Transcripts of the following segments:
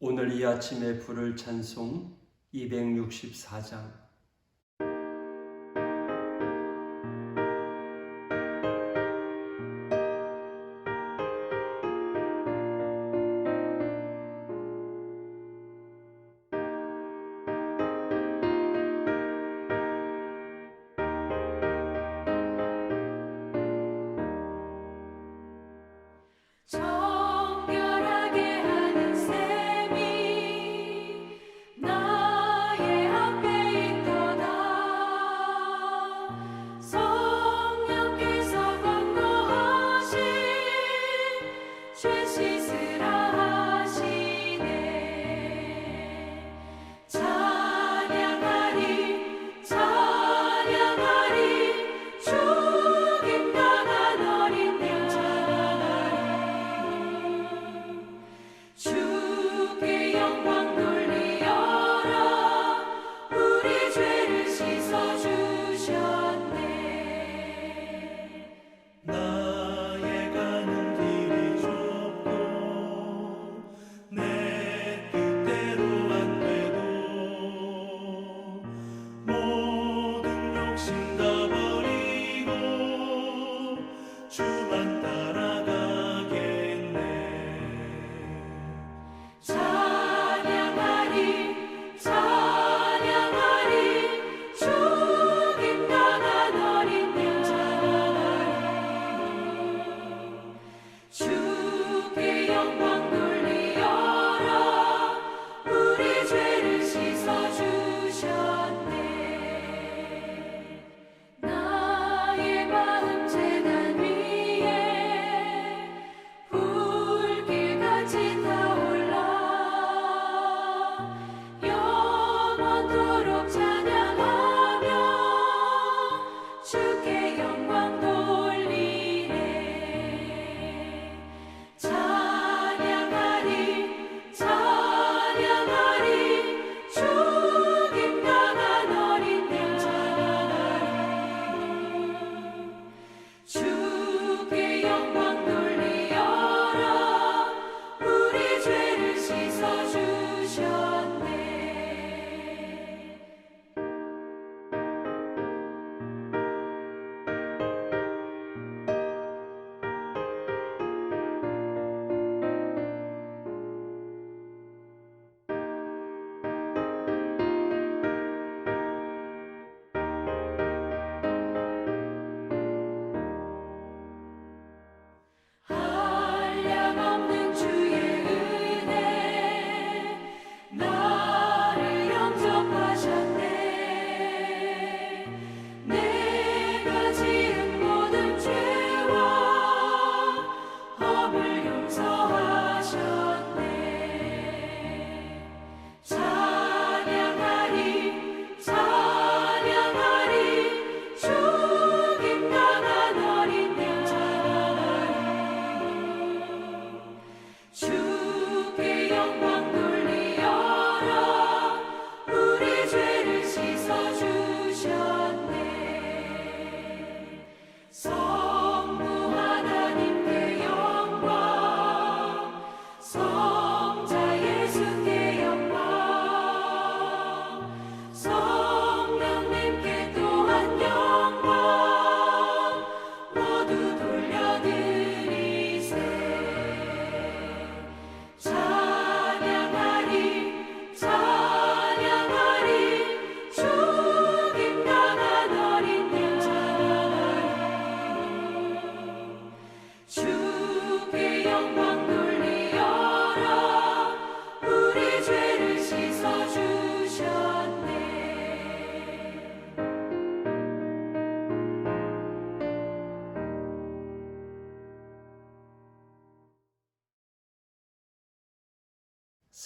오늘 이 아침에 부를 찬송 264장.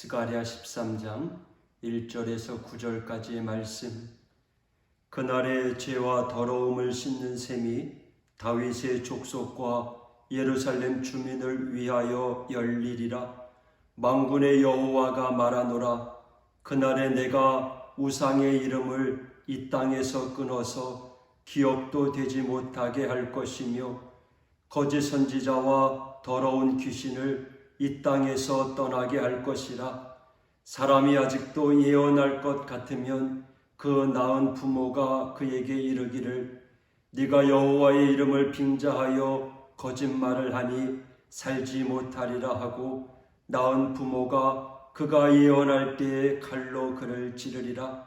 스가랴 13장 1절에서 9절까지의 말씀. 그날의 죄와 더러움을 씻는 셈이 다윗의 족속과 예루살렘 주민을 위하여 열리리라. 만군의 여호와가 말하노라. 그날에 내가 우상의 이름을 이 땅에서 끊어서 기억도 되지 못하게 할 것이며 거짓 선지자와 더러운 귀신을 이 땅에서 떠나게 할 것이라. 사람이 아직도 예언할 것 같으면 그 낳은 부모가 그에게 이르기를 네가 여호와의 이름을 빙자하여 거짓말을 하니 살지 못하리라 하고 낳은 부모가 그가 예언할 때에 칼로 그를 찌르리라.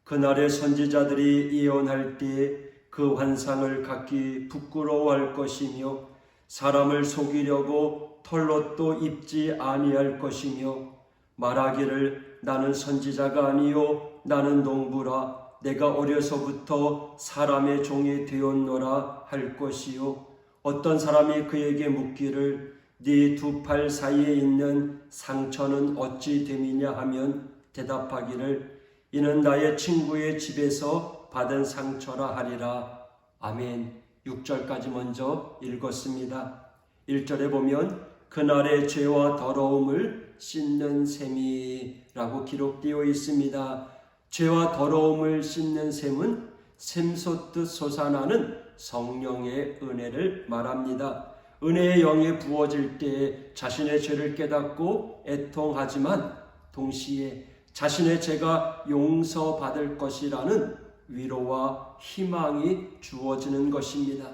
그날의 선지자들이 예언할 때에 그 환상을 갖기 부끄러워할 것이며 사람을 속이려고 털옷도 입지 아니할 것이며 말하기를 나는 선지자가 아니요 나는 농부라 내가 어려서부터 사람의 종이 되었노라 할 것이요 어떤 사람이 그에게 묻기를 네 두 팔 사이에 있는 상처는 어찌 됨이냐 하면 대답하기를 이는 나의 친구의 집에서 받은 상처라 하리라. 아멘. 6절까지 먼저 읽었습니다. 1절에 보면 그날의 죄와 더러움을 씻는 셈이라고 기록되어 있습니다. 죄와 더러움을 씻는 셈은 샘솟듯 솟아나는 성령의 은혜를 말합니다. 은혜의 영이 부어질 때 자신의 죄를 깨닫고 애통하지만 동시에 자신의 죄가 용서받을 것이라는 위로와 희망이 주어지는 것입니다.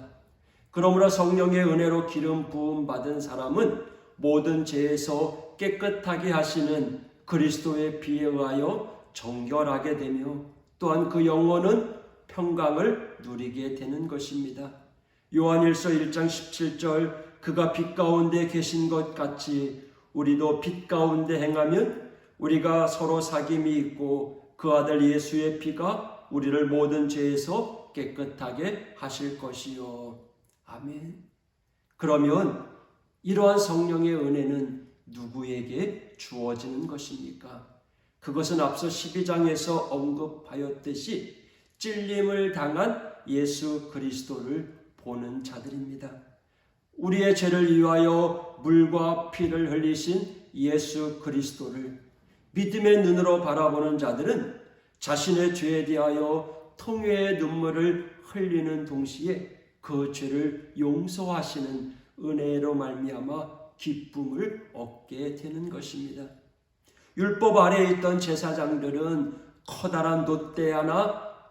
그러므로 성령의 은혜로 기름 부음 받은 사람은 모든 죄에서 깨끗하게 하시는 그리스도의 피에 의하여 정결하게 되며 또한 그 영혼은 평강을 누리게 되는 것입니다. 요한일서 1장 17절 그가 빛 가운데 계신 것 같이 우리도 빛 가운데 행하면 우리가 서로 사귐이 있고 그 아들 예수의 피가 우리를 모든 죄에서 깨끗하게 하실 것이요. 아멘. 그러면 이러한 성령의 은혜는 누구에게 주어지는 것입니까? 그것은 앞서 12장에서 언급하였듯이 찔림을 당한 예수 그리스도를 보는 자들입니다. 우리의 죄를 위하여 물과 피를 흘리신 예수 그리스도를 믿음의 눈으로 바라보는 자들은 자신의 죄에 대하여 통회의 눈물을 흘리는 동시에 그 죄를 용서하시는 은혜로 말미암아 기쁨을 얻게 되는 것입니다. 율법 아래에 있던 제사장들은 커다란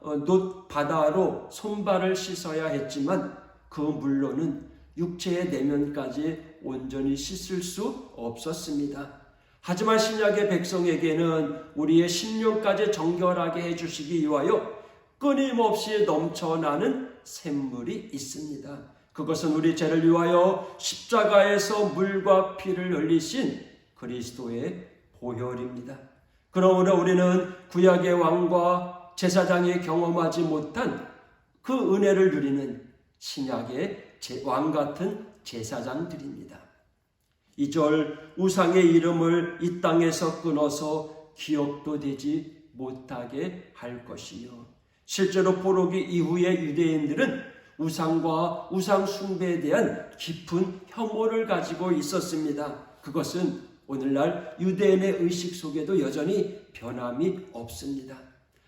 놋바다로 손발을 씻어야 했지만 그 물로는 육체의 내면까지 온전히 씻을 수 없었습니다. 하지만 신약의 백성에게는 우리의 심령까지 정결하게 해주시기 위하여 끊임없이 넘쳐나는 샘물이 있습니다. 그것은 우리 죄를 위하여 십자가에서 물과 피를 흘리신 그리스도의 보혈입니다. 그러므로 우리는 구약의 왕과 제사장이 경험하지 못한 그 은혜를 누리는 신약의 왕 같은 제사장들입니다. 2절 우상의 이름을 이 땅에서 끊어서 기억도 되지 못하게 할 것이요. 실제로 포로기 이후의 유대인들은 우상과 우상 숭배에 대한 깊은 혐오를 가지고 있었습니다. 그것은 오늘날 유대인의 의식 속에도 여전히 변함이 없습니다.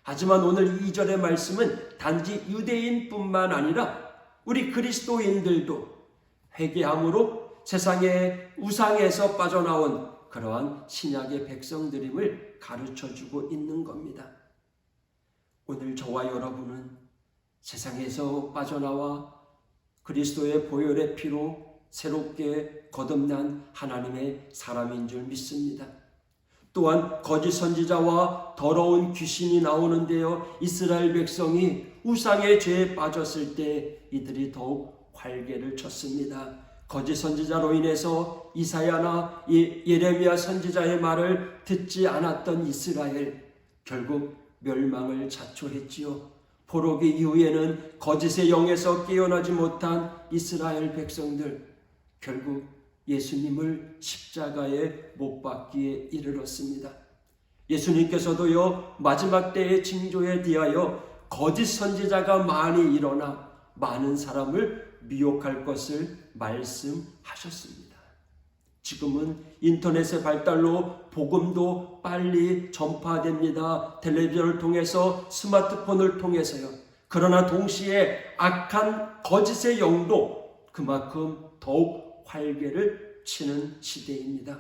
하지만 오늘 2절의 말씀은 단지 유대인뿐만 아니라 우리 그리스도인들도 회개함으로 세상의 우상에서 빠져나온 그러한 신약의 백성들임을 가르쳐주고 있는 겁니다. 오늘 저와 여러분은 세상에서 빠져나와 그리스도의 보혈의 피로 새롭게 거듭난 하나님의 사람인 줄 믿습니다. 또한 거짓 선지자와 더러운 귀신이 나오는데요. 이스라엘 백성이 우상의 죄에 빠졌을 때 이들이 더욱 활개를 쳤습니다. 거짓 선지자로 인해서 이사야나 예레미야 선지자의 말을 듣지 않았던 이스라엘, 결국 멸망을 자초했지요. 포로기 이후에는 거짓의 영에서 깨어나지 못한 이스라엘 백성들, 결국 예수님을 십자가에 못 박기에 이르렀습니다. 예수님께서도요, 마지막 때의 징조에 대하여 거짓 선지자가 많이 일어나 많은 사람을 미혹할 것을 말씀하셨습니다. 지금은 인터넷의 발달로 복음도 빨리 전파됩니다. 텔레비전을 통해서, 스마트폰을 통해서요. 그러나 동시에 악한 거짓의 영도 그만큼 더욱 활개를 치는 시대입니다.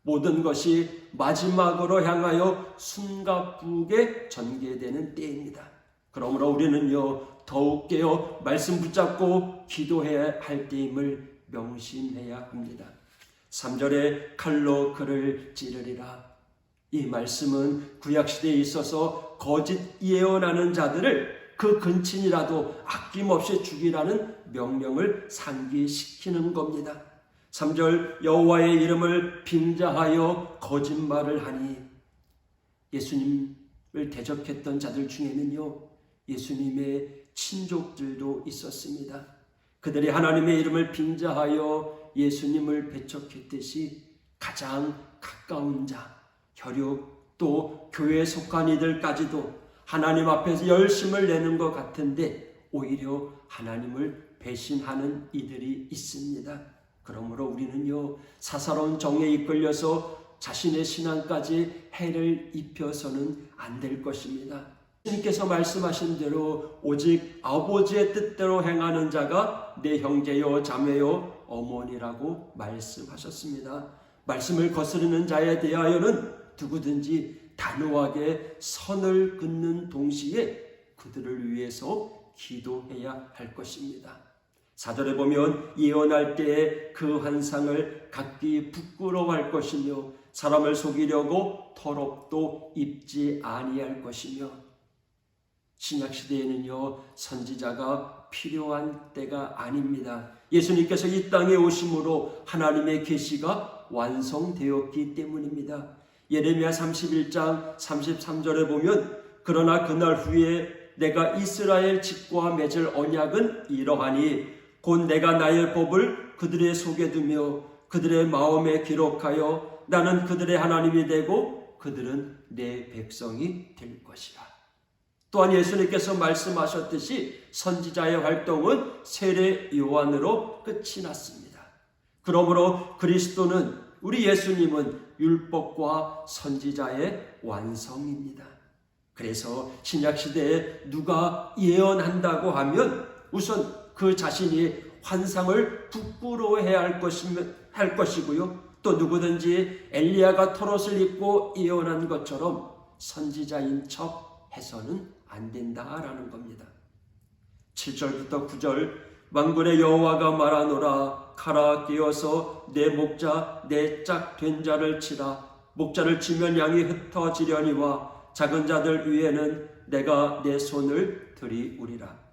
모든 것이 마지막으로 향하여 숨가쁘게 전개되는 때입니다. 그러므로 우리는요, 더욱 깨어 말씀 붙잡고 기도해야 할 때임을 명심해야 합니다. 3절에 칼로 그를 찌르리라. 이 말씀은 구약시대에 있어서 거짓 예언하는 자들을 그 근친이라도 아낌없이 죽이라는 명령을 상기시키는 겁니다. 3절 여호와의 이름을 빙자하여 거짓말을 하니, 예수님을 대적했던 자들 중에는요, 예수님의 친족들도 있었습니다. 그들이 하나님의 이름을 빙자하여 예수님을 배척했듯이 가장 가까운 자, 혈육 또 교회에 속한 이들까지도 하나님 앞에서 열심을 내는 것 같은데 오히려 하나님을 배신하는 이들이 있습니다. 그러므로 우리는요, 사사로운 정에 이끌려서 자신의 신앙까지 해를 입혀서는 안 될 것입니다. 주님께서 말씀하신 대로 오직 아버지의 뜻대로 행하는 자가 내 형제요 자매요 어머니라고 말씀하셨습니다. 말씀을 거스르는 자에 대하여는 누구든지 단호하게 선을 긋는 동시에 그들을 위해서 기도해야 할 것입니다. 4절에 보면 예언할 때에 그 환상을 각기 부끄러워할 것이며 사람을 속이려고 터럽도 입지 아니할 것이며, 신약시대에는요, 선지자가 필요한 때가 아닙니다. 예수님께서 이 땅에 오심으로 하나님의 계시가 완성되었기 때문입니다. 예레미야 31장 33절에 보면 그러나 그날 후에 내가 이스라엘 집과 맺을 언약은 이러하니 곧 내가 나의 법을 그들의 속에 두며 그들의 마음에 기록하여 나는 그들의 하나님이 되고 그들은 내 백성이 될 것이라. 또한 예수님께서 말씀하셨듯이 선지자의 활동은 세례 요한으로 끝이 났습니다. 그러므로 그리스도는, 우리 예수님은 율법과 선지자의 완성입니다. 그래서 신약시대에 누가 예언한다고 하면 우선 그 자신이 환상을 부끄러워해야 할 것이고요. 또 누구든지 엘리야가 털옷을 입고 예언한 것처럼 선지자인 척 해서는 안 된다라는 겁니다. 7절부터 9절 만군의 여호와가 말하노라. 칼아 끼어서 내 목자 내 짝 된 자를 치라. 목자를 치면 양이 흩어지려니와 작은 자들 위에는 내가 내 손을 들이우리라.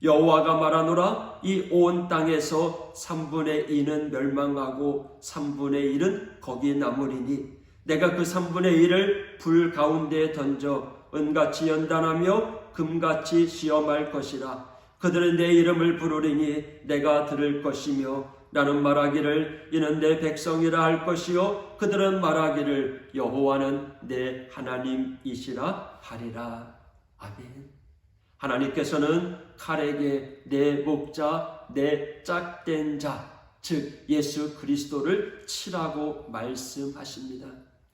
여호와가 말하노라. 이 온 땅에서 3분의 2는 멸망하고 3분의 1은 거기 남으리니 내가 그 3분의 1을 불 가운데 던져 은같이 연단하며 금같이 시험할 것이라. 그들은 내 이름을 부르리니 내가 들을 것이며 나는 말하기를 이는 내 백성이라 할 것이요 그들은 말하기를 여호와는 내 하나님이시라 하리라. 아멘. 하나님께서는 칼에게 내 목자 내 짝된 자, 즉 예수 그리스도를 치라고 말씀하십니다.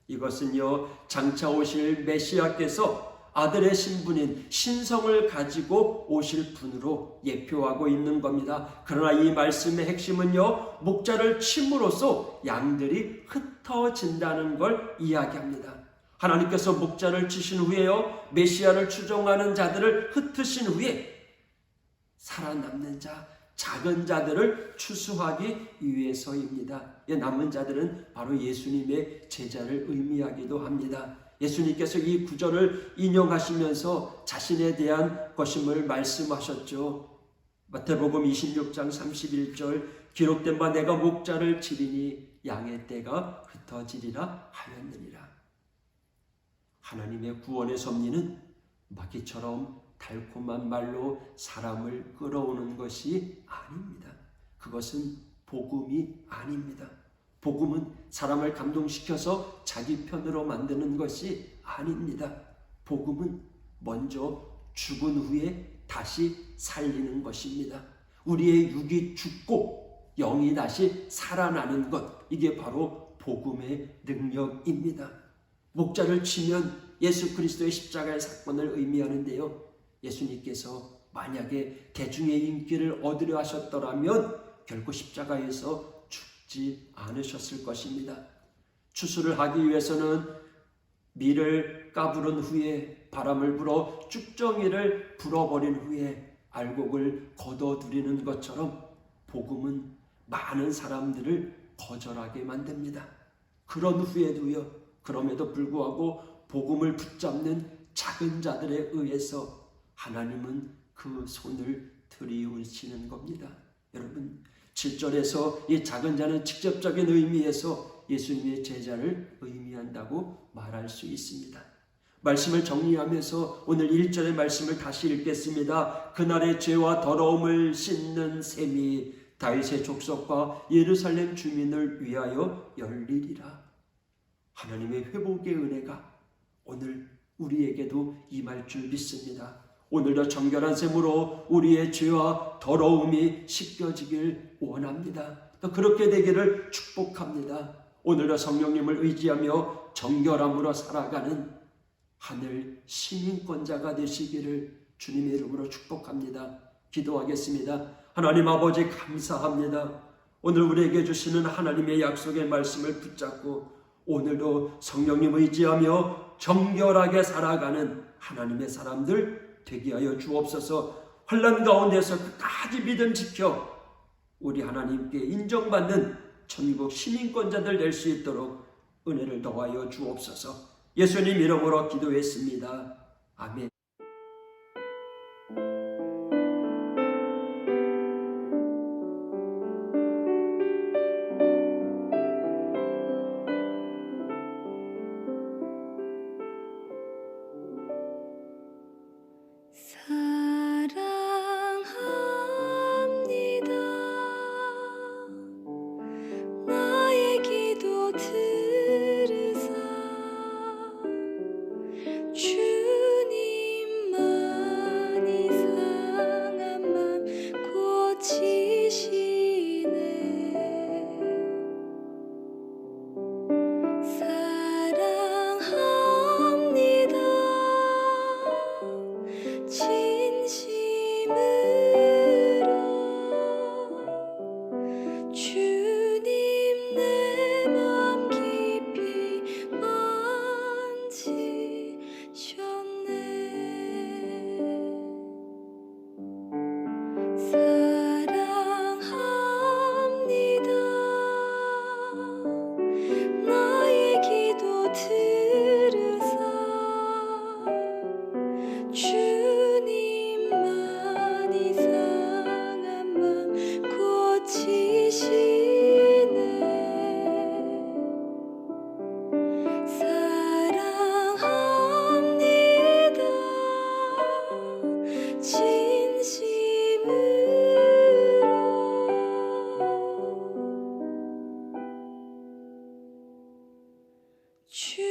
이것은요, 장차 오실 메시아께서 아들의 신분인 신성을 가지고 오실 분으로 예표하고 있는 겁니다. 그러나 이 말씀의 핵심은요, 목자를 침으로써 양들이 흩어진다는 걸 이야기합니다. 하나님께서 목자를 치신 후에요, 메시아를 추종하는 자들을 흩으신 후에 살아남는 자, 작은 자들을 추수하기 위해서입니다. 남은 자들은 바로 예수님의 제자를 의미하기도 합니다. 예수님께서 이 구절을 인용하시면서 자신에 대한 것임을 말씀하셨죠. 마태복음 26장 31절 기록된 바 내가 목자를 치리니 양의 떼가 흩어지리라 하였느니라. 하나님의 구원의 섭리는 마귀처럼 달콤한 말로 사람을 끌어오는 것이 아닙니다. 그것은 복음이 아닙니다. 복음은 사람을 감동시켜서 자기 편으로 만드는 것이 아닙니다. 복음은 먼저 죽은 후에 다시 살리는 것입니다. 우리의 육이 죽고 영이 다시 살아나는 것, 이게 바로 복음의 능력입니다. 목자를 치면 예수 그리스도의 십자가의 사건을 의미하는데요, 예수님께서 만약에 대중의 인기를 얻으려 하셨더라면 결코 십자가에서 죽지 않으셨을 것입니다. 추수를 하기 위해서는 밀을 까부른 후에 바람을 불어 쭉정이를 불어버린 후에 알곡을 걷어들이는 것처럼 복음은 많은 사람들을 거절하게 만듭니다. 그런 후에도요, 그럼에도 불구하고 복음을 붙잡는 작은 자들에 의해서 하나님은 그 손을 들이우시는 겁니다. 여러분, 7절에서 이 작은 자는 직접적인 의미에서 예수님의 제자를 의미한다고 말할 수 있습니다. 말씀을 정리하면서 오늘 1절의 말씀을 다시 읽겠습니다. 그날의 죄와 더러움을 씻는 셈이 다윗의 족속과 예루살렘 주민을 위하여 열리리라. 하나님의 회복의 은혜가 오늘 우리에게도 임할 줄 믿습니다. 오늘도 정결한 셈으로 우리의 죄와 더러움이 씻겨지길 원합니다. 또 그렇게 되기를 축복합니다. 오늘도 성령님을 의지하며 정결함으로 살아가는 하늘 시민권자가 되시기를 주님의 이름으로 축복합니다. 기도하겠습니다. 하나님 아버지 감사합니다. 오늘 우리에게 주시는 하나님의 약속의 말씀을 붙잡고 오늘도 성령님 의지하며 정결하게 살아가는 하나님의 사람들 되게 하여 주옵소서. 환난 가운데서 끝까지 믿음 지켜 우리 하나님께 인정받는 천국 시민권자들 될 수 있도록 은혜를 더하여 주옵소서. 예수님 이름으로 기도했습니다. 아멘. 주